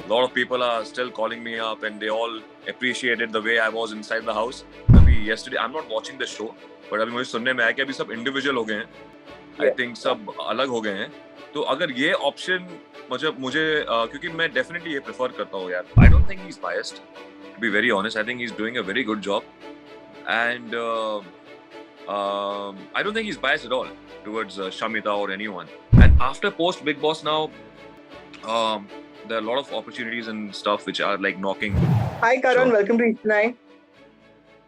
A lot of people are still calling me up and they all appreciated the way I was inside the house. अभी yesterday, I'm not watching the show, but अभी मुझे सुनने में आया कि अभी सब individual हो गए हैं. I think सब अलग हो गए हैं. तो अगर ये option मुझे क्योंकि मैं definitely ये prefer करता हूँ यार. I don't think he's biased. To be very honest, I think he's doing a very good job, and I don't think he's biased at all towards Shamita or anyone. And after post Bigg Boss now, there are a lot of opportunities and stuff which are like knocking. Hi Karan, welcome to East Night.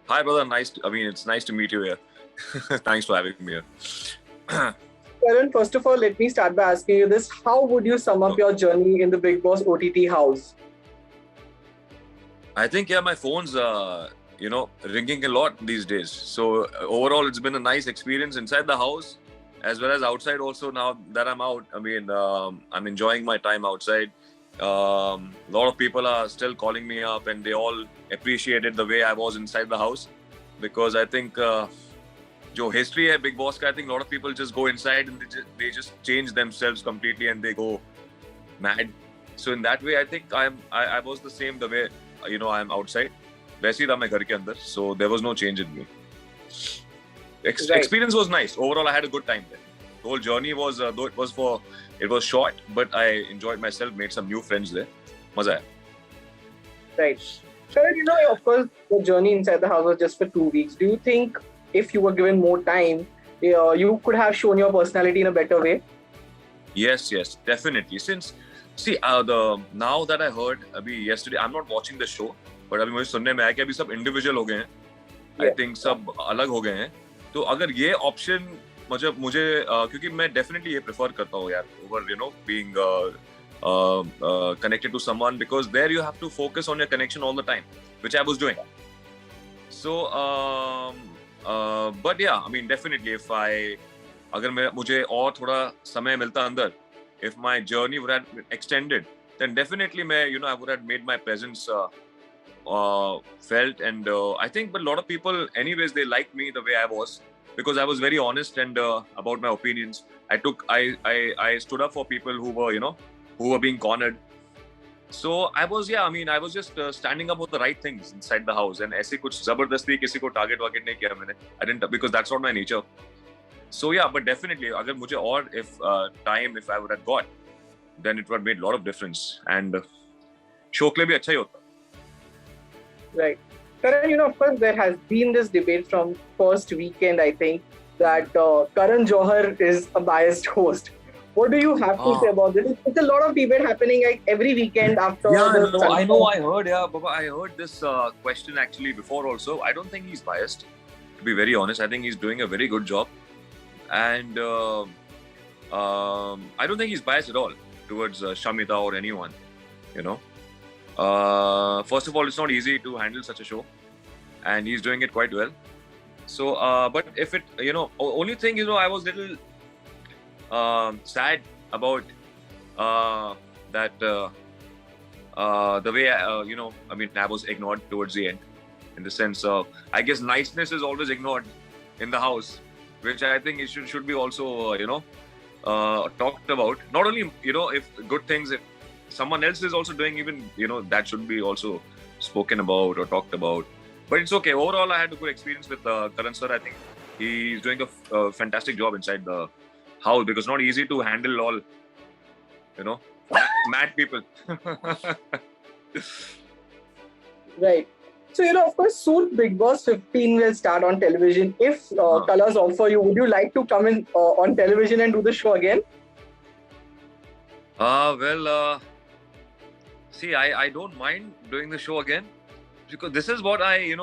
Hi brother, it's nice to meet you here. Thanks for having me here. Karan, first of all, let me start by asking you this. How would you sum up your journey in the Bigg Boss OTT house? I think, my phone's, ringing a lot these days. So overall, it's been a nice experience inside the house as well as outside also. Now that I'm out, I'm enjoying my time outside. A lot of people are still calling me up and they all appreciated the way I was inside the house, because I think jo history hai Bigg Boss ka, I think a lot of people just go inside and they just change themselves completely and they go mad. So in that way, I think I was the same the way I'm outside. वैसे ही था मैं घर के अंदर, so there was no change in me. Experience was nice. Overall, I had a good time there. The whole journey was, though it was short, but I enjoyed myself, made some new friends there. मजा आया. Right. So, of course, the journey inside the house was just for 2 weeks. Do you think if you were given more time, you could have shown your personality in a better way? Yes, definitely. Now that I heard, yesterday, I'm not watching the show, but अभी मुझे सुनने में आया कि अभी सब individual हो गए हैं. I think सब अलग हो गए हैं. तो अगर ये option मुझे क्योंकि मैं definitely ये prefer करता हूँ यार, over being connected to someone, because there you have to focus on your connection all the time, which I was doing. So but yeah, definitely if अगर मुझे और थोड़ा समय मिलता अंदर, if my journey would have extended, then definitely I would have made my presence felt, and I think, but a lot of people anyways, they liked me the way I was, because I was very honest and about my opinions. I stood up for people who were being cornered. So I was just standing up for the right things inside the house, and ऐसे कुछ जबरदस्ती किसी को target नहीं किया मैंने. I didn't, because that's not my nature. So yeah, but definitely अगर मुझे और if I would have got, then it would have made a lot of difference, and show के लिए भी अच्छा ही होता. Right. Karan, of course, there has been this debate from first weekend, I think, that Karan Johar is a biased host. What do you have to say about this? It's a lot of debate happening like every weekend after. I know. I heard, Baba, I heard this question actually before also. I don't think he's biased. To be very honest, I think he's doing a very good job. And I don't think he's biased at all towards Shamita or anyone, First of all, it's not easy to handle such a show, and he's doing it quite well. So, but if it, only thing, I was little sad about that the way, I was ignored towards the end, in the sense of, I guess niceness is always ignored in the house, which I think it should be also, talked about. Not only, if good things, if someone else is also doing, even, that should be also spoken about or talked about. But it's okay. Overall, I had a good experience with Karan sir. I think he's doing a fantastic job inside the house, because it's not easy to handle all, mad people. Right. So, of course, soon Bigg Boss 15 will start on television. If Colors offer you, would you like to come in on television and do the show again? I don't mind doing the show again, because this is what I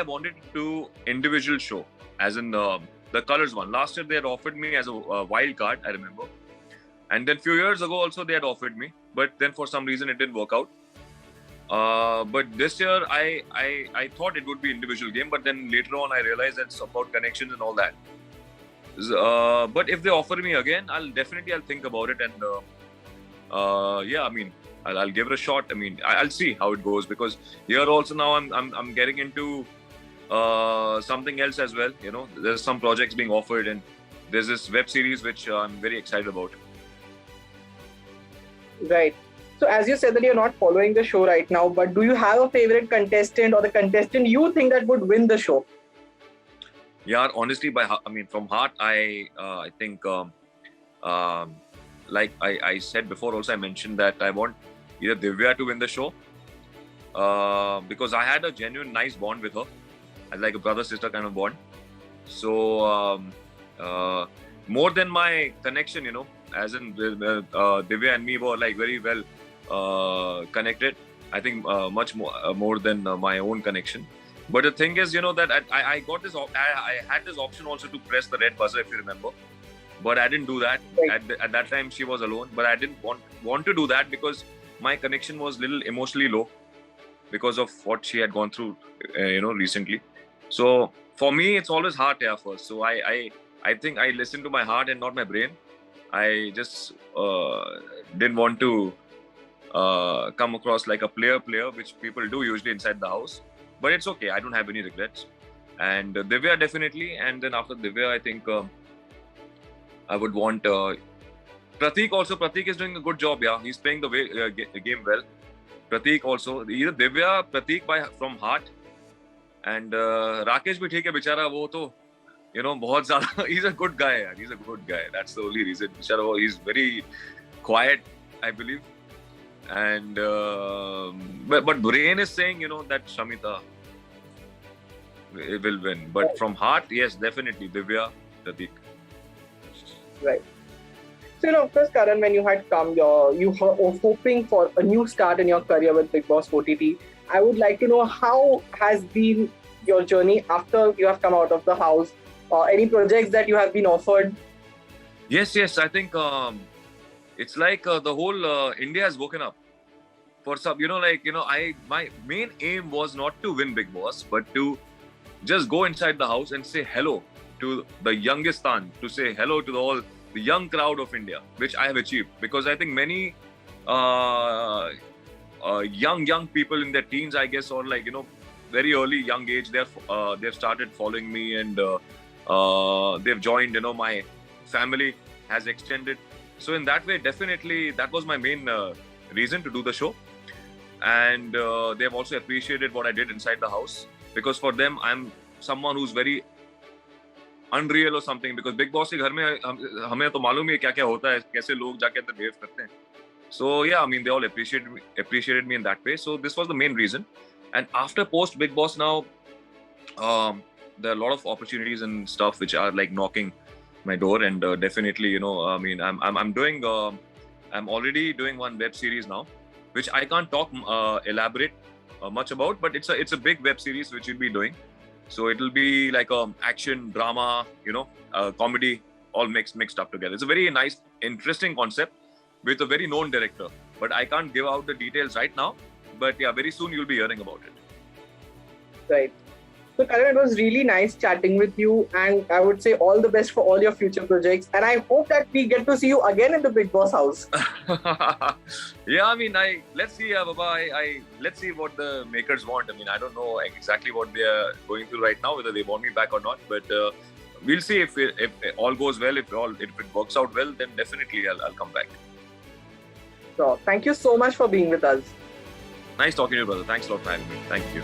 wanted to do individual show, as in the Colors one. Last year they had offered me as a wild card, I remember. And then few years ago also they had offered me, but then for some reason it didn't work out. But this year I thought it would be individual game, but then later on I realized that it's about connections and all that. But if they offer me again, I'll think about it, and I'll give it a shot. I'll see how it goes, because here also now I'm getting into something else as well. There's some projects being offered, and there's this web series which I'm very excited about. Right. So as you said that you're not following the show right now, but do you have a favorite contestant or the contestant you think that would win the show? Yeah, honestly, from heart, I think, like I said before, also I mentioned that I want either Divya to win the show, because I had a genuine nice bond with her, like a brother-sister kind of bond. So more than my connection, as in Divya and me were like very well connected. I think much more than my own connection. But the thing is, that I got this. I had this option also to press the red buzzer, if you remember. But I didn't do that. Right. At that time, she was alone. But I didn't want to do that because my connection was little emotionally low because of what she had gone through, recently. So for me, it's always heart first. So I think I listened to my heart and not my brain. I just didn't want to come across like a player, which people do usually inside the house. But it's okay. I don't have any regrets. And Divya definitely. And then after Divya, I think I would want Prateek also. Prateek is doing a good job. Yeah, he's playing the game well. Prateek also. Either Divya, Prateek from heart. And Rakesh bhi theek hai, bichara wo to, bahut zyada. He's a good guy. Yaar. He's a good guy. That's the only reason. Bichara, he's very quiet, I believe. And but brain is saying, that Shamita will win. But from heart, yes, definitely Divya, Prateek. Right. So, of course, Karan, when you had come, you were hoping for a new start in your career with Bigg Boss OTT. I would like to know how has been your journey after you have come out of the house. Any projects that you have been offered? Yes. I think it's like the whole India has woken up. For some, my main aim was not to win Bigg Boss, but to just go inside the house and say hello to the youngestan, to say hello to the young crowd of India, which I have achieved. Because I think many young people in their teens, I guess, or like, very early young age, they've started following me and they've joined, my family has extended. So in that way, definitely, that was my main reason to do the show. And they've also appreciated what I did inside the house. Because for them, I'm someone who's very unreal or something. Because Bigg Boss के घर में हमें तो मालूम है क्या होता है, कैसे लोग जाके अंदर behave करते हैं. So yeah, I mean, they all appreciated me in that way. So this was the main reason. And after post Bigg Boss now, there are a lot of opportunities and stuff which are like knocking my door. And definitely, I mean, I'm already doing one web series now, which I can't elaborate much about, but it's a big web series which we'll be doing. So it'll be like action, drama, comedy, all mixed up together. It's a very nice, interesting concept with a very known director. But I can't give out the details right now. But yeah, very soon you'll be hearing about it. Right. So Karan, it was really nice chatting with you, and I would say all the best for all your future projects. And I hope that we get to see you again in the Bigg Boss house. Yeah, I mean, let's see, Baba. Let's see what the makers want. I mean, I don't know exactly what they are going through right now, whether they want me back or not. But we'll see if all goes well. If it works out well, then definitely I'll come back. So thank you so much for being with us. Nice talking to you, brother. Thanks a lot for having me. Thank you.